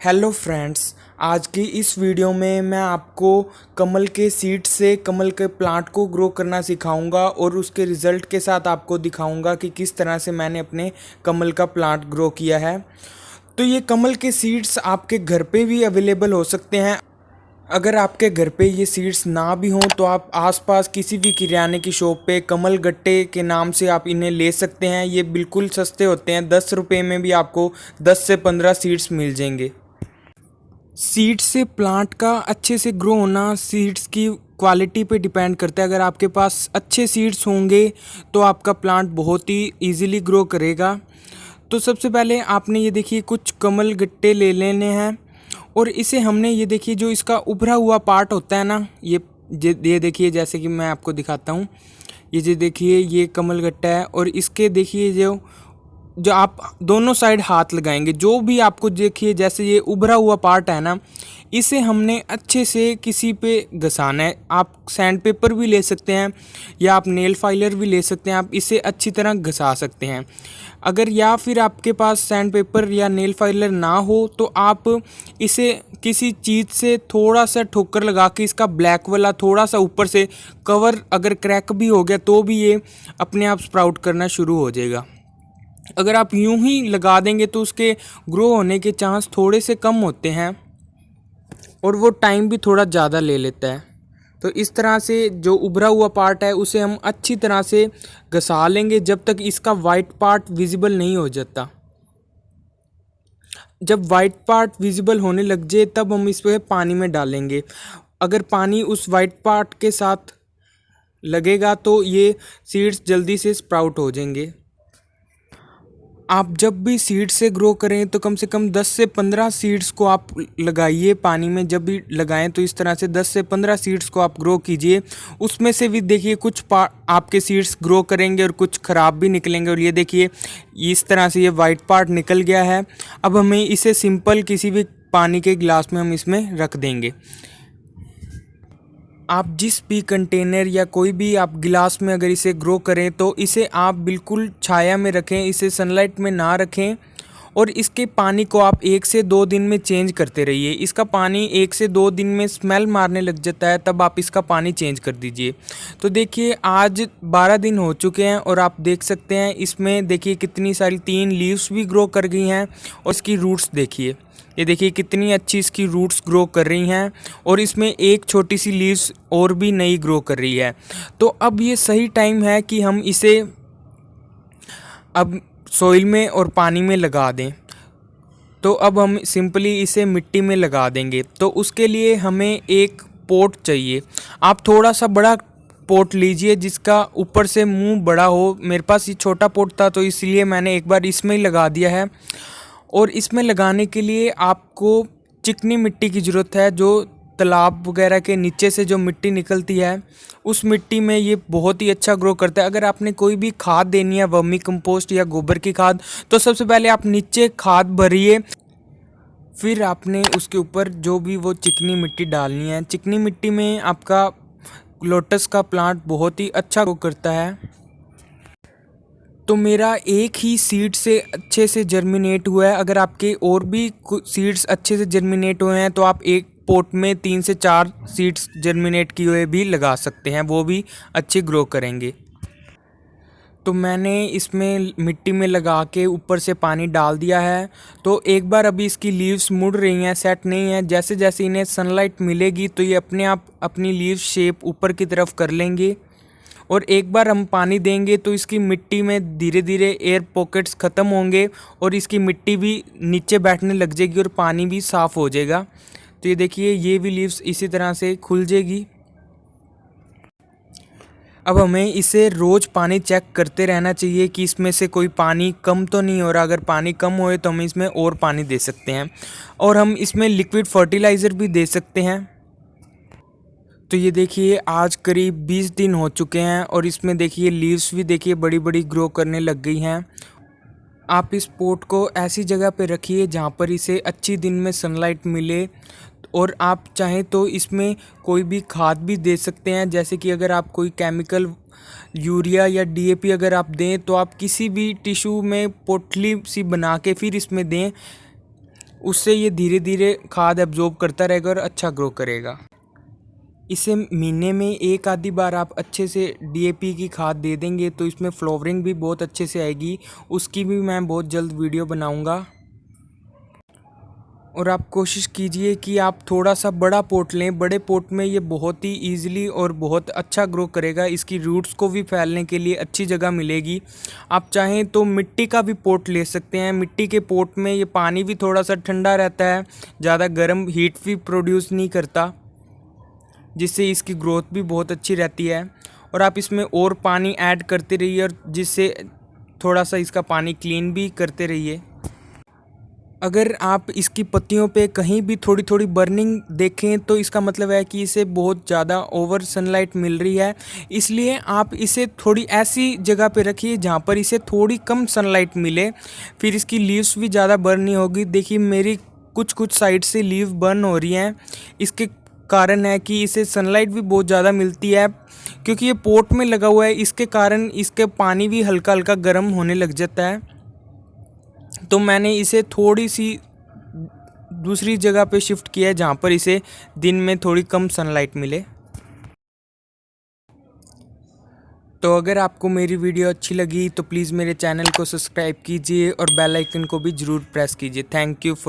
Hello friends, आज की इस वीडियो में मैं आपको कमल के सीड से कमल के प्लांट को ग्रो करना सिखाऊंगा और उसके रिज़ल्ट के साथ आपको दिखाऊंगा कि किस तरह से मैंने अपने कमल का प्लांट ग्रो किया है। तो ये कमल के सीड्स आपके घर पे भी अवेलेबल हो सकते हैं। अगर आपके घर पे ये सीड्स ना भी हों तो आप आसपास किसी भी किराने की शॉप पे कमल गट्टे के नाम से आप इन्हें ले सकते हैं। ये बिल्कुल सस्ते होते हैं, 10 रुपये में भी आपको 10 से 15 सीड्स मिल जाएंगे। सीड्स से प्लांट का अच्छे से ग्रो होना सीड्स की क्वालिटी पे डिपेंड करता है। अगर आपके पास अच्छे सीड्स होंगे तो आपका प्लांट बहुत ही इजीली ग्रो करेगा। तो सबसे पहले आपने ये देखिए कुछ कमल गट्टे ले लेने हैं और इसे हमने ये देखिए जो इसका उभरा हुआ पार्ट होता है ना, ये देखिए, जैसे कि मैं आपको दिखाता हूँ। ये जो देखिए ये कमल गट्टा है और इसके देखिए जो जो आप दोनों साइड हाथ लगाएंगे, जो भी आपको देखिए जैसे ये उभरा हुआ पार्ट है ना, इसे हमने अच्छे से किसी पे घसाना है। आप सैंड पेपर भी ले सकते हैं या आप नेल फाइलर भी ले सकते हैं, आप इसे अच्छी तरह घसा सकते हैं। अगर या फिर आपके पास सैंड पेपर या नेल फाइलर ना हो तो आप इसे किसी चीज़ से थोड़ा सा ठोकर लगा के इसका ब्लैक वाला थोड़ा सा ऊपर से कवर अगर क्रैक भी हो गया तो भी ये अपने आप स्प्राउट करना शुरू हो जाएगा। अगर आप यूं ही लगा देंगे तो उसके ग्रो होने के चांस थोड़े से कम होते हैं और वो टाइम भी थोड़ा ज़्यादा ले लेता है। तो इस तरह से जो उभरा हुआ पार्ट है उसे हम अच्छी तरह से घसा लेंगे जब तक इसका वाइट पार्ट विजिबल नहीं हो जाता। जब वाइट पार्ट विजिबल होने लग जाए तब हम इस पर पानी में डालेंगे। अगर पानी उस वाइट पार्ट के साथ लगेगा तो ये सीड्स जल्दी से स्प्राउट हो जाएंगे। आप जब भी सीड से ग्रो करें तो कम से कम 10 से 15 सीड्स को आप लगाइए पानी में। जब भी लगाएं तो इस तरह से 10 से 15 सीड्स को आप ग्रो कीजिए। उसमें से भी देखिए कुछ आपके सीड्स ग्रो करेंगे और कुछ ख़राब भी निकलेंगे। और ये देखिए इस तरह से ये वाइट पार्ट निकल गया है। अब हमें इसे सिंपल किसी भी पानी के गिलास में हम इसमें रख देंगे। आप जिस भी कंटेनर या कोई भी आप गिलास में अगर इसे ग्रो करें तो इसे आप बिल्कुल छाया में रखें, इसे सनलाइट में ना रखें। और इसके पानी को आप 1 से 2 दिन में चेंज करते रहिए। इसका पानी 1 से 2 दिन में स्मेल मारने लग जाता है, तब आप इसका पानी चेंज कर दीजिए। तो देखिए आज 12 दिन हो चुके हैं और आप देख सकते हैं इसमें देखिए कितनी सारी 3 लीव्स भी ग्रो कर गई हैं। और इसकी रूट्स देखिए, ये देखिए कितनी अच्छी इसकी रूट्स ग्रो कर रही हैं और इसमें एक छोटी सी लीव्स और भी नई ग्रो कर रही है। तो अब ये सही टाइम है कि हम इसे अब सॉइल में और पानी में लगा दें। तो अब हम सिंपली इसे मिट्टी में लगा देंगे। तो उसके लिए हमें एक पॉट चाहिए। आप थोड़ा सा बड़ा पॉट लीजिए जिसका ऊपर से मुंह बड़ा हो। मेरे पास ये छोटा पॉट था तो इसलिए मैंने एक बार इसमें ही लगा दिया है। और इसमें लगाने के लिए आपको चिकनी मिट्टी की ज़रूरत है। जो तालाब वगैरह के नीचे से जो मिट्टी निकलती है उस मिट्टी में ये बहुत ही अच्छा ग्रो करता है। अगर आपने कोई भी खाद देनी है, वर्मी कंपोस्ट या गोबर की खाद, तो सबसे पहले आप नीचे खाद भरिए, फिर आपने उसके ऊपर जो भी वो चिकनी मिट्टी डालनी है। चिकनी मिट्टी में आपका लोटस का प्लांट बहुत ही अच्छा ग्रो करता है। तो मेरा एक ही सीड से अच्छे से जर्मिनेट हुआ है। अगर आपके और भी सीड्स अच्छे से जर्मिनेट हुए हैं तो आप एक पॉट में 3 से 4 सीड्स जर्मिनेट किए हुए भी लगा सकते हैं, वो भी अच्छे ग्रो करेंगे। तो मैंने इसमें मिट्टी में लगा के ऊपर से पानी डाल दिया है। तो एक बार अभी इसकी लीव्स मुड़ रही हैं, सेट नहीं है। जैसे जैसे इन्हें सनलाइट मिलेगी तो ये अपने आप अपनी लीव्स शेप ऊपर की तरफ कर लेंगे। और एक बार हम पानी देंगे तो इसकी मिट्टी में धीरे धीरे एयर पॉकेट्स ख़त्म होंगे और इसकी मिट्टी भी नीचे बैठने लग जाएगी और पानी भी साफ़ हो जाएगा। तो ये देखिए ये भी लीव्स इसी तरह से खुल जाएगी। अब हमें इसे रोज़ पानी चेक करते रहना चाहिए कि इसमें से कोई पानी कम तो नहीं हो रहा। अगर पानी कम होए तो हम इसमें और पानी दे सकते हैं और हम इसमें लिक्विड फर्टिलाइज़र भी दे सकते हैं। तो ये देखिए आज करीब 20 दिन हो चुके हैं और इसमें देखिए लीव्स भी देखिए बड़ी बड़ी ग्रो करने लग गई हैं। आप इस पॉट को ऐसी जगह पे रखिए जहाँ पर इसे अच्छी दिन में सनलाइट मिले। और आप चाहें तो इसमें कोई भी खाद भी दे सकते हैं, जैसे कि अगर आप कोई केमिकल यूरिया या डीएपी अगर आप दें तो आप किसी भी टिश्यू में पोटली सी बना के फिर इसमें दें। उससे ये धीरे धीरे खाद एब्जॉर्ब करता रहेगा और अच्छा ग्रो करेगा। इसे महीने में एक आधी बार आप अच्छे से डीएपी की खाद दे देंगे तो इसमें फ्लावरिंग भी बहुत अच्छे से आएगी। उसकी भी मैं बहुत जल्द वीडियो बनाऊंगा। और आप कोशिश कीजिए कि आप थोड़ा सा बड़ा पॉट लें। बड़े पॉट में ये बहुत ही ईजिली और बहुत अच्छा ग्रो करेगा। इसकी रूट्स को भी फैलने के लिए अच्छी जगह मिलेगी। आप चाहें तो मिट्टी का भी पॉट ले सकते हैं। मिट्टी के पॉट में ये पानी भी थोड़ा सा ठंडा रहता है, ज़्यादा गर्म हीट भी प्रोड्यूस नहीं करता, जिससे इसकी ग्रोथ भी बहुत अच्छी रहती है। और आप इसमें और पानी ऐड करते रहिए और जिससे थोड़ा सा इसका पानी क्लीन भी करते रहिए। अगर आप इसकी पत्तियों पे कहीं भी थोड़ी थोड़ी बर्निंग देखें तो इसका मतलब है कि इसे बहुत ज़्यादा ओवर सनलाइट मिल रही है। इसलिए आप इसे थोड़ी ऐसी जगह पे रखिए जहाँ पर इसे थोड़ी कम सनलाइट मिले, फिर इसकी लीव्स भी ज़्यादा बर्न नहीं होगी। देखिए मेरी कुछ साइड से लीव बर्न हो रही हैं। इसके कारण है कि इसे सनलाइट भी बहुत ज़्यादा मिलती है, क्योंकि ये पॉट में लगा हुआ है। इसके कारण इसके पानी भी हल्का हल्का गर्म होने लग जाता है। तो मैंने इसे थोड़ी सी दूसरी जगह पे शिफ्ट किया है जहाँ पर इसे दिन में थोड़ी कम सनलाइट मिले। तो अगर आपको मेरी वीडियो अच्छी लगी तो प्लीज़ मेरे चैनल को सब्सक्राइब कीजिए और बेल आइकन को भी ज़रूर प्रेस कीजिए। Thank you for